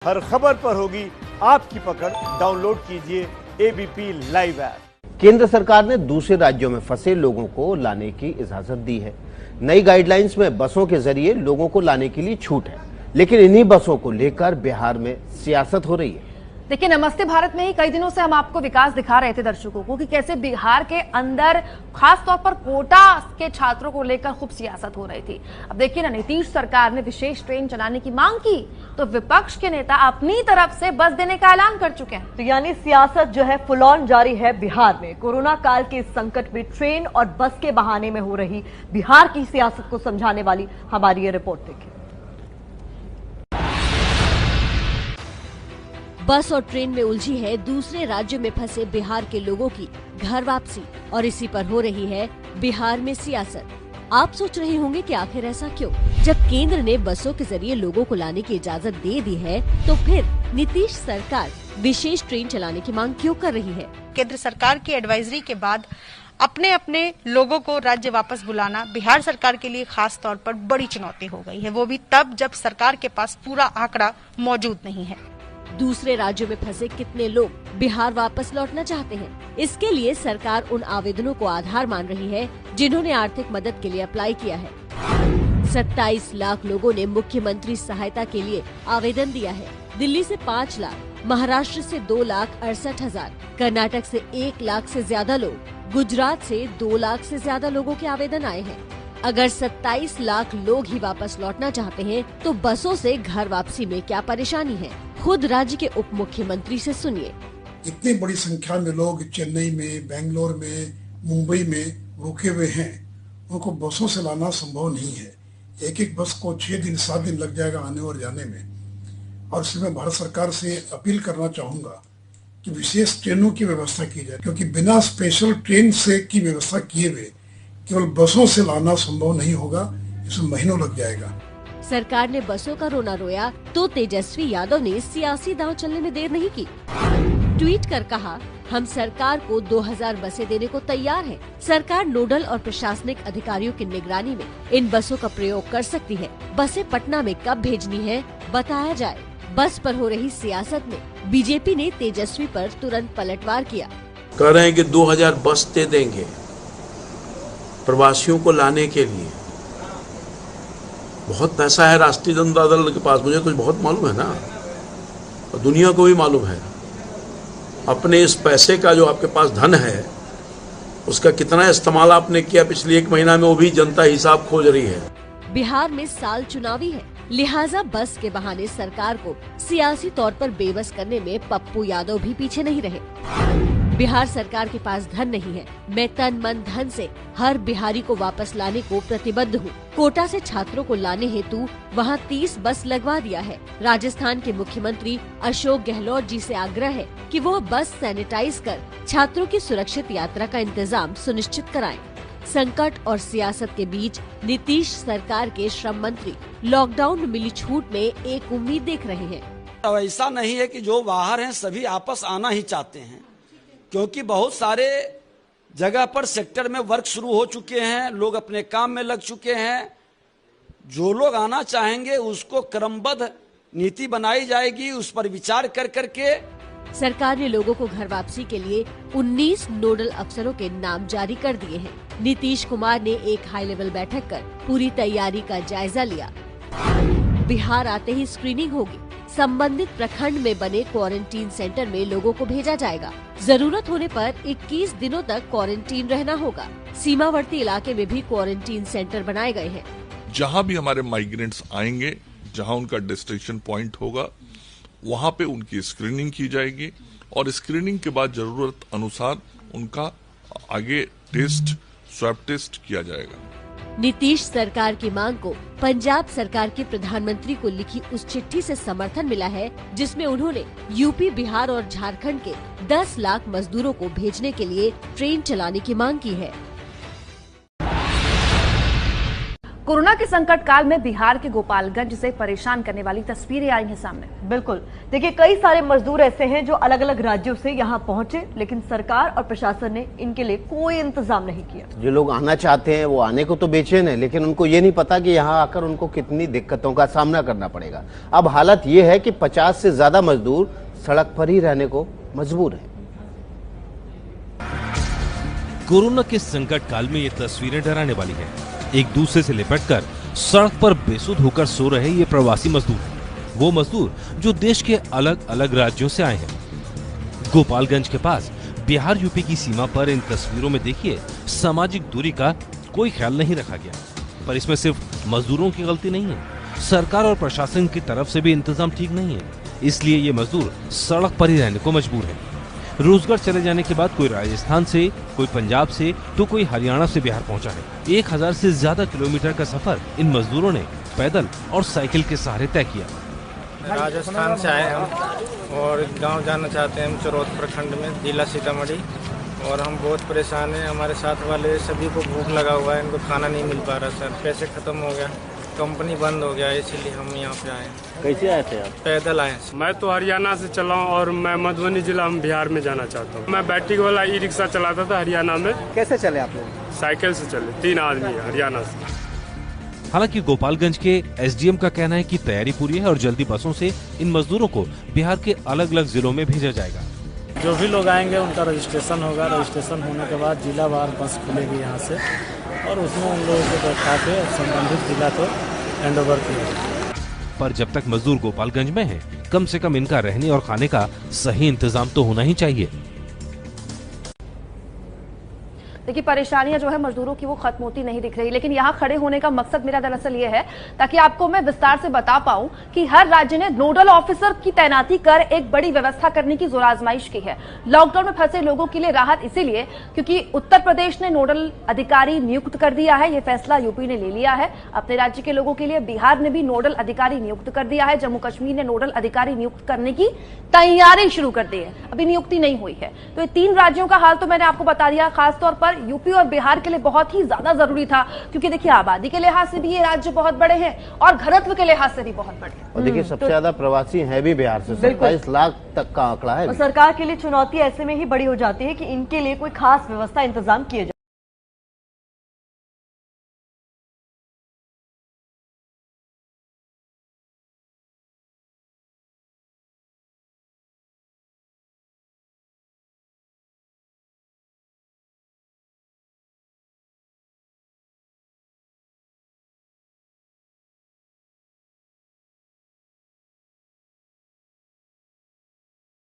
हर खबर पर होगी आपकी पकड़। डाउनलोड कीजिए एबीपी लाइव ऐप। केंद्र सरकार ने दूसरे राज्यों में फंसे लोगों को लाने की इजाजत दी है। नई गाइडलाइंस में बसों के जरिए लोगों को लाने के लिए छूट है, लेकिन इन्हीं बसों को लेकर बिहार में सियासत हो रही है। देखिए, नमस्ते भारत में ही कई दिनों से हम आपको विकास दिखा रहे थे दर्शकों को कि कैसे बिहार के अंदर खास तौर पर कोटा के छात्रों को लेकर खूब सियासत हो रही थी। अब देखिए ना, नीतीश सरकार ने विशेष ट्रेन चलाने की मांग की तो विपक्ष के नेता अपनी तरफ से बस देने का ऐलान कर चुके हैं। तो यानी सियासत जो है फुल ऑन जारी है बिहार में। कोरोना काल के इस संकट में ट्रेन और बस के बहाने में हो रही बिहार की सियासत को समझाने वाली हमारी ये रिपोर्ट देखिए। बस और ट्रेन में उलझी है दूसरे राज्यों में फंसे बिहार के लोगों की घर वापसी, और इसी पर हो रही है बिहार में सियासत। आप सोच रहे होंगे कि आखिर ऐसा क्यों? जब केंद्र ने बसों के जरिए लोगों को लाने की इजाजत दे दी है, तो फिर नीतीश सरकार विशेष ट्रेन चलाने की मांग क्यों कर रही है? केंद्र सरकार की एडवाइजरी के बाद अपने अपने लोगों को राज्य वापस बुलाना बिहार सरकार के लिए खास तौर पर बड़ी चुनौती हो गई है, वो भी तब जब सरकार के पास पूरा आंकड़ा मौजूद नहीं है। दूसरे राज्यों में फंसे कितने लोग बिहार वापस लौटना चाहते हैं? इसके लिए सरकार उन आवेदनों को आधार मान रही है जिन्होंने आर्थिक मदद के लिए अप्लाई किया है। 27 लाख लोगों ने मुख्यमंत्री सहायता के लिए आवेदन दिया है। दिल्ली से 5 लाख, महाराष्ट्र से 2,68,000, कर्नाटक से 1 लाख से ज्यादा लोग, गुजरात से 2 लाख से ज्यादा लोगों के आवेदन आए हैं। अगर 27 लाख लोग ही वापस लौटना चाहते हैं तो बसों से घर वापसी में क्या परेशानी है? खुद राज्य के उप मुख्यमंत्री से सुनिए। इतनी बड़ी संख्या में लोग चेन्नई में, बेंगलोर में, मुंबई में रुके हुए हैं, उनको बसों से लाना संभव नहीं है। एक एक बस को 6 दिन 7 दिन लग जाएगा आने और जाने में। और इसलिए मैं भारत सरकार से अपील करना चाहूंगा कि विशेष ट्रेनों की व्यवस्था की जाए, क्योंकि बिना स्पेशल ट्रेन से की व्यवस्था किए हुए केवल बसों से लाना संभव नहीं होगा, इसमें महीनों लग जाएगा। सरकार ने बसों का रोना रोया तो तेजस्वी यादव ने सियासी दांव चलने में देर नहीं की। ट्वीट कर कहा, हम सरकार को 2000 बसें देने को तैयार हैं। सरकार नोडल और प्रशासनिक अधिकारियों की निगरानी में इन बसों का प्रयोग कर सकती है। बसें पटना में कब भेजनी है बताया जाए। बस पर हो रही सियासत में बीजेपी ने तेजस्वी पर तुरंत पलटवार किया। कह रहे हैं कि 2000 बस दे देंगे प्रवासियों को लाने के लिए। बहुत पैसा है राष्ट्रीय जनता दल के पास, मुझे तो बहुत मालूम है ना, और दुनिया को भी मालूम है। अपने इस पैसे का जो आपके पास धन है, उसका कितना इस्तेमाल आपने किया पिछले 1 महीना में, वो भी जनता हिसाब खोज रही है। बिहार में साल चुनावी है, लिहाजा बस के बहाने सरकार को सियासी तौर पर बेबस करने में पप्पू यादव भी पीछे नहीं रहे। बिहार सरकार के पास धन नहीं है। मैं तन मन धन से हर बिहारी को वापस लाने को प्रतिबद्ध हूँ। कोटा से छात्रों को लाने हेतु वहाँ 30 बस लगवा दिया है। राजस्थान के मुख्यमंत्री अशोक गहलोत जी से आग्रह है कि वो बस सैनिटाइज कर छात्रों की सुरक्षित यात्रा का इंतजाम सुनिश्चित कराएं। संकट और सियासत के बीच नीतीश सरकार के श्रम मंत्री लॉकडाउन में मिली छूट में एक उम्मीद देख रहे हैं। ऐसा नहीं है कि जो बाहर हैं सभी आपस आना ही चाहते हैं, क्योंकि बहुत सारे जगह पर सेक्टर में वर्क शुरू हो चुके हैं, लोग अपने काम में लग चुके हैं। जो लोग आना चाहेंगे उसको क्रमबद्ध नीति बनाई जाएगी, उस पर विचार कर करके। सरकार ने लोगों को घर वापसी के लिए 19 नोडल अफसरों के नाम जारी कर दिए हैं। नीतीश कुमार ने एक हाई लेवल बैठक कर पूरी तैयारी का जायजा लिया। बिहार आते ही स्क्रीनिंग होगी। संबंधित प्रखंड में बने क्वारंटीन सेंटर में लोगों को भेजा जाएगा। जरूरत होने पर 21 दिनों तक क्वारंटीन रहना होगा। सीमावर्ती इलाके में भी क्वारंटीन सेंटर बनाए गए हैं। जहां भी हमारे माइग्रेंट्स आएंगे, जहां उनका डेस्टिनेशन पॉइंट होगा, वहां पे उनकी स्क्रीनिंग की जाएगी और स्क्रीनिंग के बाद जरूरत अनुसार उनका आगे टेस्ट, स्वैब टेस्ट किया जाएगा। नीतीश सरकार की मांग को पंजाब सरकार के प्रधानमंत्री को लिखी उस चिट्ठी से समर्थन मिला है जिसमें उन्होंने यूपी, बिहार और झारखंड के 10 लाख मजदूरों को भेजने के लिए ट्रेन चलाने की मांग की है। कोरोना के संकट काल में बिहार के गोपालगंज से परेशान करने वाली तस्वीरें आई हैं सामने। बिल्कुल, देखिए कई सारे मजदूर ऐसे हैं जो अलग अलग राज्यों से यहाँ पहुंचे, लेकिन सरकार और प्रशासन ने इनके लिए कोई इंतजाम नहीं किया। जो लोग आना चाहते हैं वो आने को तो बेचैन है, लेकिन उनको ये नहीं पता कि यहाँ आकर उनको कितनी दिक्कतों का सामना करना पड़ेगा। अब हालत ये है कि 50 से ज्यादा मजदूर सड़क पर ही रहने को मजबूर हैं। कोरोना के संकट काल में ये तस्वीरें डराने वाली हैं। एक दूसरे से लिपटकर सड़क पर बेसुध होकर सो रहे ये प्रवासी मजदूर हैं। वो मजदूर जो देश के अलग अलग राज्यों से आए हैं। गोपालगंज के पास बिहार यूपी की सीमा पर इन तस्वीरों में देखिए सामाजिक दूरी का कोई ख्याल नहीं रखा गया। पर इसमें सिर्फ मजदूरों की गलती नहीं है, सरकार और प्रशासन की तरफ से भी इंतजाम ठीक नहीं है। इसलिए ये मजदूर सड़क पर ही रहने को मजबूर है। रोजगार चले जाने के बाद कोई राजस्थान से, कोई पंजाब से, तो कोई हरियाणा से बिहार पहुंचा है। 1000 से ज्यादा किलोमीटर का सफर इन मजदूरों ने पैदल और साइकिल के सहारे तय किया। राजस्थान से आए हम और गांव जाना चाहते हैं हम चरौद प्रखंड में, जिला सीतामढ़ी, और हम बहुत परेशान हैं। हमारे साथ वाले सभी को भूख लगा हुआ है, इनको खाना नहीं मिल पा रहा सर, पैसे खत्म हो गया, कंपनी बंद हो गया, इसीलिए हम यहाँ पे आए। कैसे आए थे आप? पैदल आए। मैं तो हरियाणा से चला हूँ और मैं मधुबनी जिला में बिहार में जाना चाहता हूँ। मैं बैटरी वाला ई रिक्शा चलाता था हरियाणा में। कैसे चले आप लोग? साइकिल से चले, 3 आदमी हरियाणा से। हालांकि गोपालगंज के एसडीएम का कहना है कि तैयारी पूरी है और जल्दी बसों से इन मजदूरों को बिहार के अलग अलग जिलों में भेजा जाएगा। जो भी लोग आएंगे उनका रजिस्ट्रेशन होगा, रजिस्ट्रेशन होने के बाद जिला वार बस खुलेगी यहाँ से और उसमें उन लोगों को बैठा के संबंधित जिला को हैंड ओवर किया। पर जब तक मजदूर गोपालगंज में हैं, कम से कम इनका रहने और खाने का सही इंतजाम तो होना ही चाहिए। देखिए परेशानियां जो है मजदूरों की वो खत्म होती नहीं दिख रही, लेकिन यहाँ खड़े होने का मकसद मेरा दरअसल ये है ताकि आपको मैं विस्तार से बता पाऊं कि हर राज्य ने नोडल ऑफिसर की तैनाती कर एक बड़ी व्यवस्था करने की जोर आजमाइश की है। लॉकडाउन में फंसे लोगों के लिए राहत इसीलिए क्योंकि उत्तर प्रदेश ने नोडल अधिकारी नियुक्त कर दिया है। ये फैसला यूपी ने ले लिया है अपने राज्य के लोगों के लिए। बिहार ने भी नोडल अधिकारी नियुक्त कर दिया है। जम्मू कश्मीर ने नोडल अधिकारी नियुक्त करने की तैयारी शुरू कर दी है, अभी नियुक्ति नहीं हुई है। तो ये 3 राज्यों का हाल तो मैंने आपको बता दिया। खासतौर पर यूपी और बिहार के लिए बहुत ही ज्यादा जरूरी था क्योंकि देखिए आबादी के लिहाज से भी ये राज्य बहुत बड़े हैं और घनत्व के लिहाज से भी बहुत बड़े हैं। और देखिए सबसे ज्यादा प्रवासी हैं भी बिहार से, 27 लाख तक का आंकड़ा है। और सरकार के लिए चुनौती ऐसे में ही बड़ी हो जाती है कि इनके लिए कोई खास व्यवस्था इंतजाम किए जाए।